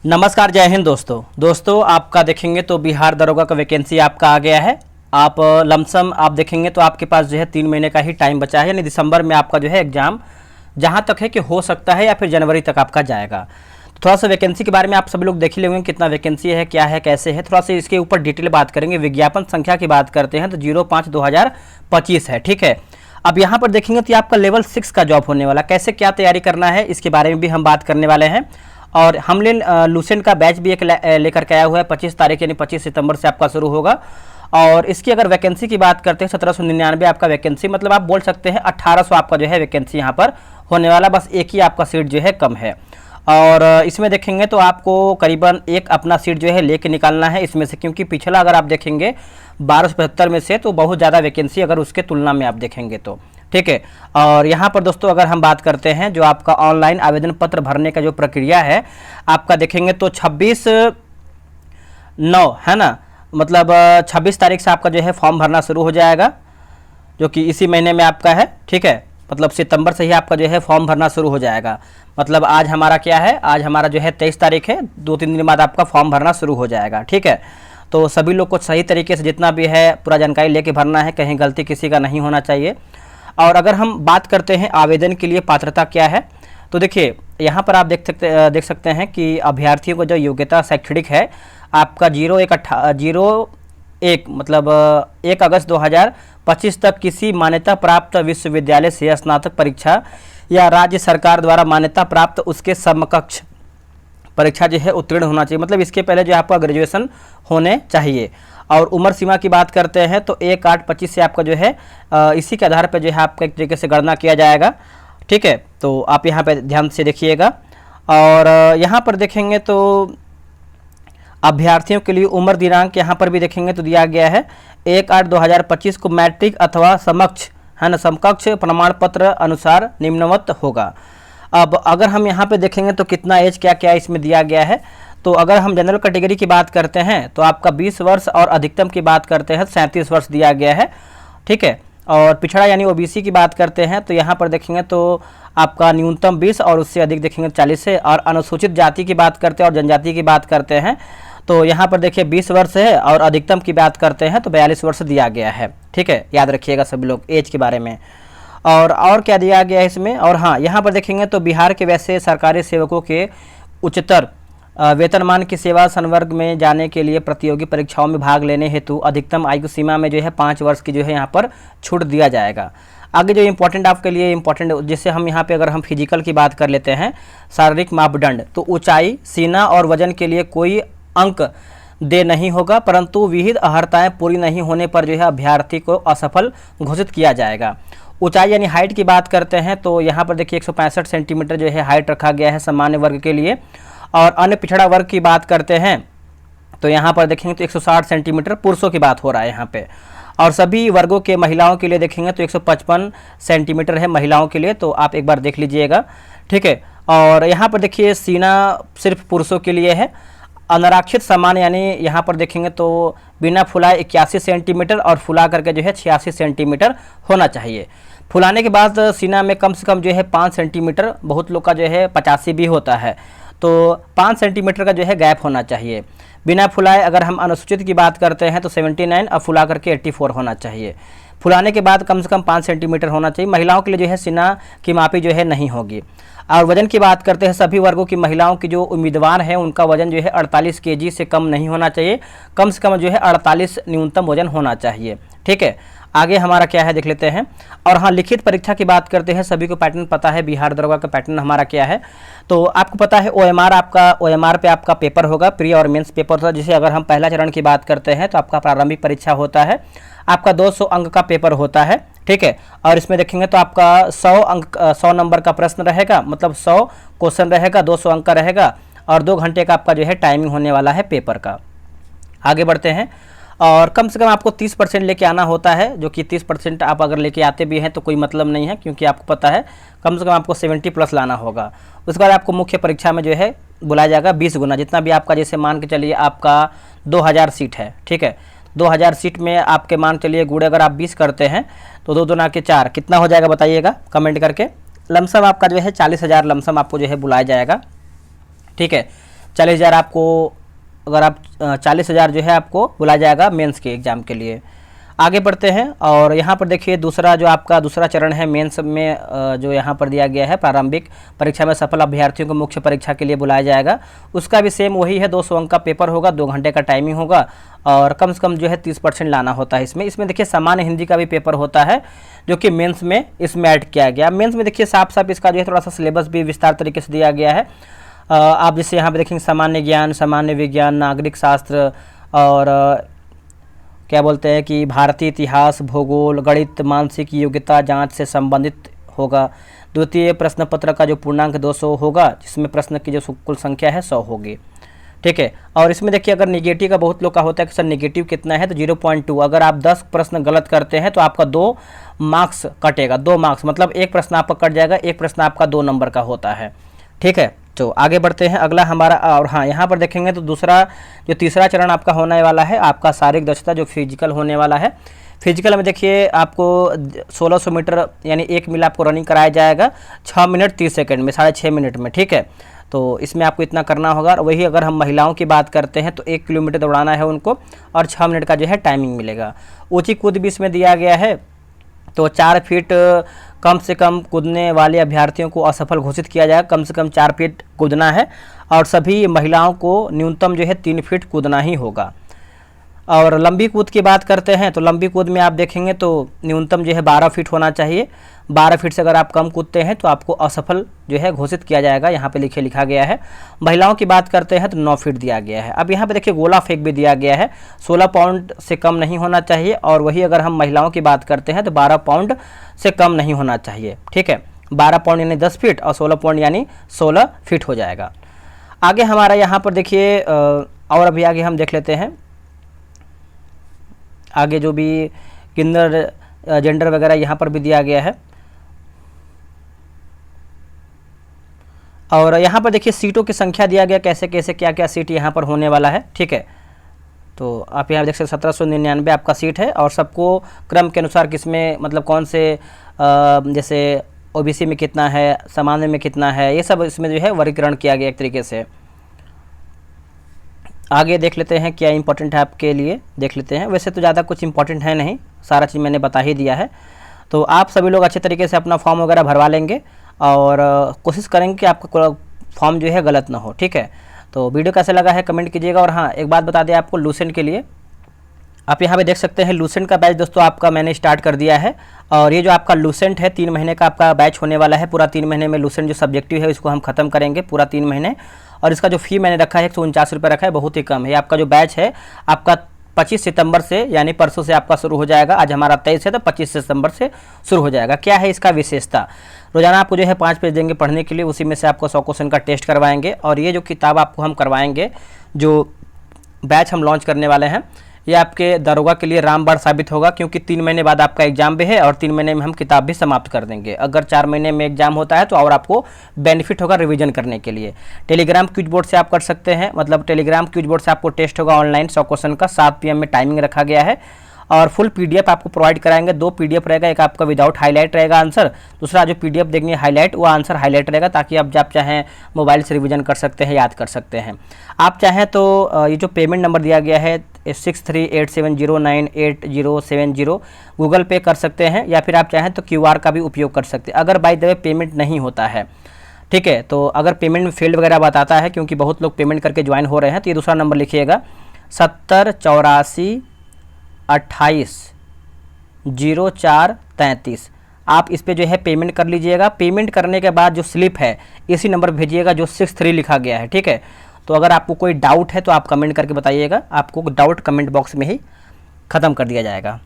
नमस्कार, जय हिंद दोस्तों आपका देखेंगे तो बिहार दरोगा का वैकेंसी आपका आ गया है। आप लमसम आप देखेंगे तो आपके पास जो है 3 महीने का ही टाइम बचा है, यानी दिसंबर में आपका जो है एग्ज़ाम जहाँ तक है कि हो सकता है या फिर जनवरी तक आपका जाएगा। तो थोड़ा सा वैकेंसी के बारे में आप सभी लोग देख ही लेंगे, कितना वैकेंसी है, क्या है, कैसे है, थोड़ा सा इसके ऊपर डिटेल बात करेंगे। विज्ञापन संख्या की बात करते हैं तो 05/2025 है, ठीक है। अब यहाँ पर देखेंगे तो आपका लेवल 6 का जॉब होने वाला, कैसे क्या तैयारी करना है इसके बारे में भी हम बात करने वाले हैं। और हमने लूसेंट का बैच भी एक लेकर के आया हुआ है, 25 तारीख यानी 25 सितंबर से आपका शुरू होगा। और इसकी अगर वैकेंसी की बात करते हैं 1799 आपका वैकेंसी, मतलब आप बोल सकते हैं 1800 आपका जो है वैकेंसी यहाँ पर होने वाला, बस एक ही आपका सीट जो है कम है। और इसमें देखेंगे तो आपको करीबन एक अपना सीट जो है लेके निकालना है इसमें से, क्योंकि पिछला अगर आप देखेंगे 1275 में से तो बहुत ज़्यादा वैकेंसी अगर उसके तुलना में आप देखेंगे तो, ठीक है। और यहाँ पर दोस्तों अगर हम बात करते हैं जो आपका ऑनलाइन आवेदन पत्र भरने का जो प्रक्रिया है आपका देखेंगे तो 26/9 है ना, मतलब 26 तारीख से आपका जो है फॉर्म भरना शुरू हो जाएगा, जो कि इसी महीने में आपका है, ठीक है। मतलब सितंबर से ही आपका जो है फॉर्म भरना शुरू हो जाएगा। मतलब आज हमारा क्या है, आज हमारा जो है 23 तारीख है, 2-3 दिन बाद आपका फॉर्म भरना शुरू हो जाएगा, ठीक है। तो सभी लोग को सही तरीके से जितना भी है पूरा जानकारी लेके भरना है, कहीं गलती किसी का नहीं होना चाहिए। और अगर हम बात करते हैं आवेदन के लिए पात्रता क्या है, तो देखिए यहाँ पर आप देख सकते हैं कि अभ्यर्थियों को जो योग्यता शैक्षणिक है आपका 01 मतलब 1 अगस्त 2025 तक किसी मान्यता प्राप्त विश्वविद्यालय से स्नातक परीक्षा या राज्य सरकार द्वारा मान्यता प्राप्त उसके समकक्ष परीक्षा जो है उत्तीर्ण होना चाहिए। मतलब इसके पहले जो आपका ग्रेजुएशन होने चाहिए। और उम्र सीमा की बात करते हैं तो 1/8/25 से आपका जो है इसी के आधार पर जो है आपका एक तरीके से गणना किया जाएगा, ठीक है। तो आप यहाँ पे ध्यान से देखिएगा। और यहाँ पर देखेंगे तो अभ्यर्थियों के लिए उम्र दिनांक यहाँ पर भी देखेंगे तो दिया गया है 1/8/2025 को मैट्रिक अथवा समकक्ष प्रमाण पत्र अनुसार निम्नवत होगा। अब अगर हम यहाँ पे देखेंगे तो कितना एज क्या क्या इसमें दिया गया है, तो अगर हम जनरल कैटेगरी की बात करते हैं तो आपका 20 वर्ष और अधिकतम की बात करते हैं 37 वर्ष दिया गया है, ठीक है। और पिछड़ा यानी ओबीसी की बात करते हैं तो यहाँ पर देखेंगे तो आपका न्यूनतम 20 और उससे अधिक देखेंगे 40 है। और अनुसूचित जाति की बात करते हैं और जनजाति की बात करते हैं तो यहाँ पर देखिए 20 वर्ष है, और अधिकतम की बात करते हैं तो 42 वर्ष दिया गया है, ठीक है। याद रखिएगा सभी लोग एज के बारे में। और क्या दिया गया है इसमें, और हाँ यहाँ पर देखेंगे तो बिहार के वैसे सरकारी सेवकों के उच्चतर वेतनमान की सेवा संवर्ग में जाने के लिए प्रतियोगी परीक्षाओं में भाग लेने हेतु अधिकतम आयु सीमा में जो है 5 वर्ष की जो है यहाँ पर छूट दिया जाएगा। आगे जो इम्पोर्टेंट आपके लिए इम्पोर्टेंट, जैसे हम यहाँ पे अगर हम फिजिकल की बात कर लेते हैं, शारीरिक मापदंड, तो ऊंचाई, सीना और वजन के लिए कोई अंक दे नहीं होगा, परंतु विहित अर्हताएँ पूरी नहीं होने पर जो है अभ्यर्थी को असफल घोषित किया जाएगा। ऊंचाई यानी हाइट की बात करते हैं तो यहाँ पर देखिए 165 सेंटीमीटर जो है हाइट रखा गया है सामान्य वर्ग के लिए। और अन्य पिछड़ा वर्ग की बात करते हैं तो यहाँ पर देखेंगे तो 160 सेंटीमीटर पुरुषों की बात हो रहा है यहाँ पे। और सभी वर्गों के महिलाओं के लिए देखेंगे तो 155 सेंटीमीटर है महिलाओं के लिए, तो आप एक बार देख लीजिएगा, ठीक है। और यहाँ पर देखिए सीना सिर्फ पुरुषों के लिए है। अनारक्षित सामान यानी यहाँ पर देखेंगे तो बिना फुलाए 81 सेंटीमीटर और फुला करके जो है 86 सेंटीमीटर होना चाहिए। फुलाने के बाद सीना में कम से कम जो है 5 सेंटीमीटर, बहुत लोग का जो है 85 भी होता है, तो 5 सेंटीमीटर का जो है गैप होना चाहिए। बिना फुलाए अगर हम अनुसूचित की बात करते हैं तो 79 और फुला करके 84 होना चाहिए। फुलाने के बाद कम से कम 5 सेंटीमीटर होना चाहिए। महिलाओं के लिए जो है सीना की मापी जो है नहीं होगी। और वजन की बात करते हैं, सभी वर्गों की महिलाओं की जो उम्मीदवार हैं उनका वजन जो है 48 केजी से कम नहीं होना चाहिए, कम से कम जो है 48 न्यूनतम वजन होना चाहिए, ठीक है। आगे हमारा क्या है देख लेते हैं। और हाँ, लिखित परीक्षा की बात करते हैं, सभी को पैटर्न पता है बिहार दरोगा का पैटर्न हमारा क्या है। तो आपको पता है ओएमआर पे आपका पेपर होगा, प्री और मेंस पेपर होता है। जैसे अगर हम पहला चरण की बात करते हैं तो आपका प्रारंभिक परीक्षा होता है, आपका 200 अंक का पेपर होता है, ठीक है। और इसमें देखेंगे तो आपका 100 नंबर का प्रश्न रहेगा, मतलब 100 क्वेश्चन रहेगा, 200 अंक का रहेगा, और 2 घंटे का आपका जो है टाइमिंग होने वाला है पेपर का। आगे बढ़ते हैं। और कम से कम आपको 30% लेके आना होता है, जो कि 30% आप अगर लेके आते भी हैं तो कोई मतलब नहीं है, क्योंकि आपको पता है कम से कम आपको 70+ लाना होगा। उसके बाद आपको मुख्य परीक्षा में जो है बुलाया जाएगा 20 गुना, जितना भी आपका, जैसे मान के चलिए आपका 2000 सीट है, ठीक है। 2000 सीट में आपके मान चलिए गुड़े अगर आप 20 करते हैं तो 2 दूना के 4 कितना हो जाएगा बताइएगा कमेंट करके। लमसम आपका जो है 40,000 लमसम आपको जो है बुलाया जाएगा, ठीक है। 40,000 आपको, अगर आप 40,000 जो है आपको बुलाया जाएगा मेंस के एग्ज़ाम के लिए। आगे बढ़ते हैं और यहाँ पर देखिए दूसरा जो आपका दूसरा चरण है मेंस में, जो यहाँ पर दिया गया है प्रारंभिक परीक्षा में सफल अभ्यर्थियों को मुख्य परीक्षा के लिए बुलाया जाएगा। उसका भी सेम वही है, 200 अंक का पेपर होगा, 2 घंटे का टाइमिंग होगा और कम से कम जो है 30% लाना होता है इसमें देखिए सामान्य हिंदी का भी पेपर होता है जो कि मेंस में इसमें ऐड किया गया। मेंस में देखिए साफ साफ इसका जो है थोड़ा सा सिलेबस भी विस्तार तरीके से दिया गया है। आप जैसे यहाँ पे देखेंगे सामान्य ज्ञान, सामान्य विज्ञान, नागरिक शास्त्र और क्या बोलते हैं कि भारतीय इतिहास, भूगोल, गणित, मानसिक योग्यता जांच से संबंधित होगा। द्वितीय प्रश्न पत्र का जो पूर्णांक 200 होगा, जिसमें प्रश्न की जो कुल संख्या है 100 होगी, ठीक है। और इसमें देखिए अगर निगेटिव का बहुत लोग का होता है कि सर निगेटिव कितना है, तो 0.2। अगर आप 10 प्रश्न गलत करते हैं तो आपका 2 मार्क्स कटेगा, 2 मार्क्स मतलब एक प्रश्न आपका कट जाएगा, एक प्रश्न आपका 2 नंबर का होता है, ठीक है। तो आगे बढ़ते हैं अगला हमारा, और हाँ यहाँ पर देखेंगे तो दूसरा जो तीसरा चरण आपका होने वाला है आपका शारीरिक दक्षता जो फिजिकल होने वाला है। फिजिकल में देखिए आपको 1600 मीटर यानी 1 मील आपको रनिंग कराया जाएगा 6 मिनट 30 सेकंड में, 6.5 मिनट में, ठीक है। तो इसमें आपको इतना करना होगा। और वही अगर हम महिलाओं की बात करते हैं तो 1 किलोमीटर दौड़ाना है उनको और 6 मिनट का जो है टाइमिंग मिलेगा। ऊँची कूद भी इसमें दिया गया है, तो 4 फीट कम से कम कूदने वाले अभ्यर्थियों को असफल घोषित किया जाएगा। कम से कम 4 फीट कूदना है और सभी महिलाओं को न्यूनतम जो है 3 फीट कूदना ही होगा। और लंबी कूद की बात करते हैं तो लंबी कूद में आप देखेंगे तो न्यूनतम जो है 12 फीट होना चाहिए। 12 फीट से अगर आप कम कूदते हैं तो आपको असफल जो है घोषित किया जाएगा, यहाँ पे लिखा गया है। महिलाओं की बात करते हैं तो 9 फीट दिया गया है। अब यहाँ पे देखिए गोला फेंक भी दिया गया है, 16 पाउंड से कम नहीं होना चाहिए। और वही अगर हम महिलाओं की बात करते हैं तो 12 पाउंड से कम नहीं होना चाहिए, ठीक है। 12 पाउंड यानी 10 फीट और 16 पाउंड यानी 16 फीट हो जाएगा। आगे हमारा यहाँ पर देखिए और अभी आगे हम देख लेते हैं आगे जो भी किन्नर जेंडर वगैरह यहाँ पर भी दिया गया है। और यहाँ पर देखिए सीटों की संख्या दिया गया, कैसे कैसे क्या क्या सीट यहाँ पर होने वाला है, ठीक है। तो आप यहाँ देख सकते 1799 आपका सीट है और सबको क्रम के अनुसार किसमें मतलब कौन से जैसे ओबीसी में कितना है, सामान्य में कितना है, ये सब इसमें जो है वर्गीकरण किया गया एक तरीके से। आगे देख लेते हैं क्या इंपॉर्टेंट है आपके लिए, देख लेते हैं। वैसे तो ज़्यादा कुछ इंपॉर्टेंट है नहीं, सारा चीज़ मैंने बता ही दिया है। तो आप सभी लोग अच्छे तरीके से अपना फॉर्म वगैरह भरवा लेंगे और कोशिश करेंगे कि आपका फॉर्म जो है गलत ना हो, ठीक है। तो वीडियो कैसा लगा है कमेंट कीजिएगा। और हाँ एक बात बता दें आपको लूसेंट के लिए, आप यहाँ पे देख सकते हैं लूसेंट का बैच दोस्तों आपका मैंने स्टार्ट कर दिया है। और ये जो आपका लूसेंट है 3 महीने का आपका बैच होने वाला है। पूरा 3 महीने में लूसेंट जो सब्जेक्टिव है इसको हम खत्म करेंगे पूरा 3 महीने। और इसका जो फ़ी मैंने रखा है 149 रुपये रखा है, बहुत ही कम है। आपका जो बैच है आपका 25 सितंबर से यानी परसों से आपका शुरू हो जाएगा। आज हमारा 23 है तो 25 सितंबर से शुरू हो जाएगा। क्या है इसका विशेषता, रोजाना आपको जो है 5 पेज देंगे पढ़ने के लिए, उसी में से आपको 100 क्वेश्चन का टेस्ट करवाएंगे। और ये जो किताब आपको हम करवाएंगे, जो बैच हम लॉन्च करने वाले हैं, ये आपके दरोगा के लिए रामबाण साबित होगा, क्योंकि 3 महीने बाद आपका एग्जाम भी है और 3 महीने में हम किताब भी समाप्त कर देंगे। अगर 4 महीने में एग्जाम होता है तो और आपको बेनिफिट होगा रिवीजन करने के लिए। टेलीग्राम क्विज बोर्ड से आप कर सकते हैं, मतलब टेलीग्राम क्विज बोर्ड से आपको टेस्ट होगा ऑनलाइन 100 क्वेश्चन का, 7 PM में टाइमिंग रखा गया है। और फुल PDF आपको प्रोवाइड कराएंगे। 2 PDF रहेगा, एक आपका विदाउट हाईलाइट रहेगा आंसर, दूसरा जो PDF देंगे हाईलाइट, वो आंसर हाईलाइट रहेगा, ताकि आप जब चाहें मोबाइल से रिवीजन कर सकते हैं, याद कर सकते हैं। आप चाहें तो ये जो पेमेंट नंबर दिया गया है 6387098070 गूगल पे कर सकते हैं, या फिर आप चाहें तो QR का भी उपयोग कर सकते हैं। अगर बाय द वे पेमेंट नहीं होता है, ठीक है, तो अगर पेमेंट में फेल्ड वगैरह बताता है, क्योंकि बहुत लोग पेमेंट करके ज्वाइन हो रहे हैं, तो ये दूसरा नंबर लिखिएगा 7084280433। आप इस पे जो है पेमेंट कर लीजिएगा। पेमेंट करने के बाद जो स्लिप है इसी नंबर पर भेजिएगा जो 63 लिखा गया है, ठीक है। तो अगर आपको कोई डाउट है तो आप कमेंट करके बताइएगा, आपको डाउट कमेंट बॉक्स में ही ख़त्म कर दिया जाएगा।